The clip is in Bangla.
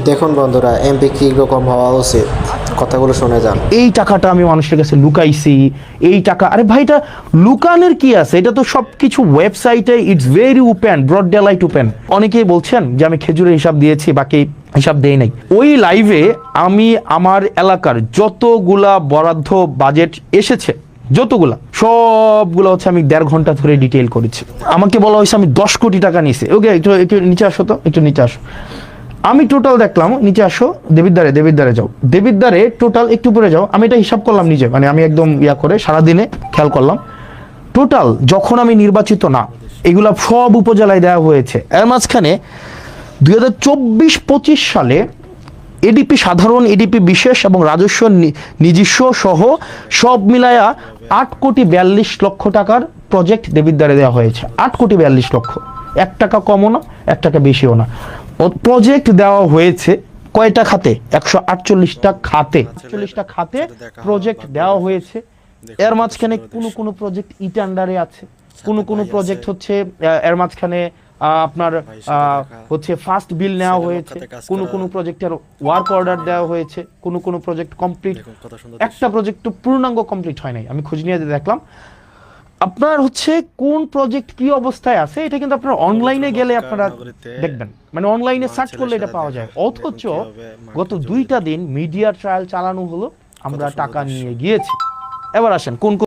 দেখুন বন্ধুরা, এমপি কি রকম হওয়া উচিত, কথাগুলো শুনে যান। এই টাকাটা আমি মানুষের কাছে লুকাইছি, এই টাকা, আরে ভাই এটা লুকানোর কি আছে? এটা তো সবকিছু ওয়েবসাইটে, it's very open, broad daylight open. অনেকেই বলছেন যে আমি খেজুরের হিসাব দিয়েছি, বাকি হিসাব দেই নাই। ওই লাইভে আমি আমার এলাকার যতগুলা বরাদ্দ বাজেট এসেছে, যতগুলা সবগুলো হচ্ছে আমি 1.5 ঘন্টা ধরে ডিটেইল করেছি। আমাকে বলা হয়েছে আমি 10 কোটি টাকা নিয়েছি। ওকে, একটু একটু নিচে আসো তো, একটু নিচে আসো। আমি টোটাল দেখলাম, নিচে আসো, দেবিদ্বারে যাও, দেবিদ্বারে টোটাল একটু উপরে যাও। আমি এটা হিসাব করলাম নিজে, মানে আমি একদম ইয়া করে সারাদিনে খেয়াল করলাম। টোটাল যখন আমি নির্বাচিত না, এগুলা সব উপজেলায় দেওয়া হয়েছে। এর মাঝখানে 2024-25 সালে এডিপি সাধারণ, এডিপি বিশেষ এবং রাজস্ব নিজস্ব সহ সব মিলায়া 8,42,00,000 টাকার প্রজেক্ট দেবিদ্বারে দেওয়া হয়েছে। 8,42,00,000, 1 টাকা কমও না, 1 টাকা বেশিও না। প্রজেক্ট দেওয়া হয়েছে কয়টা খাতে? 148টা খাতে, 48টা খাতে প্রজেক্ট দেওয়া হয়েছে। এর মাঝখানে কোনো প্রজেক্ট ইটান্ডারে আছে, কোনো প্রজেক্ট হচ্ছে এর মাঝখানে আপনার হচ্ছে ফার্স্ট বিল নেওয়া হয়েছে, কোনো প্রজেক্টের ওয়ার্ক অর্ডার দেওয়া হয়েছে, কোনো প্রজেক্ট কমপ্লিট, একটা প্রজেক্ট তো পূর্ণাঙ্গ কমপ্লিট হয় নাই। আমি খোঁজ নিয়ে দেখলাম আপনার হচ্ছে কোন প্রজেক্ট কি অবস্থায় আছে, এটা কিন্তু আপনারা অনলাইনে গেলে আপনারা দেখবেন, মানে অনলাইনে সার্চ করলে এটা পাওয়া যায়। অথচ গত 2টা দিন মিডিয়া ট্রায়াল চালানো হলো, আমরা টাকা নিয়ে গিয়েছি। এবার আসেন কোন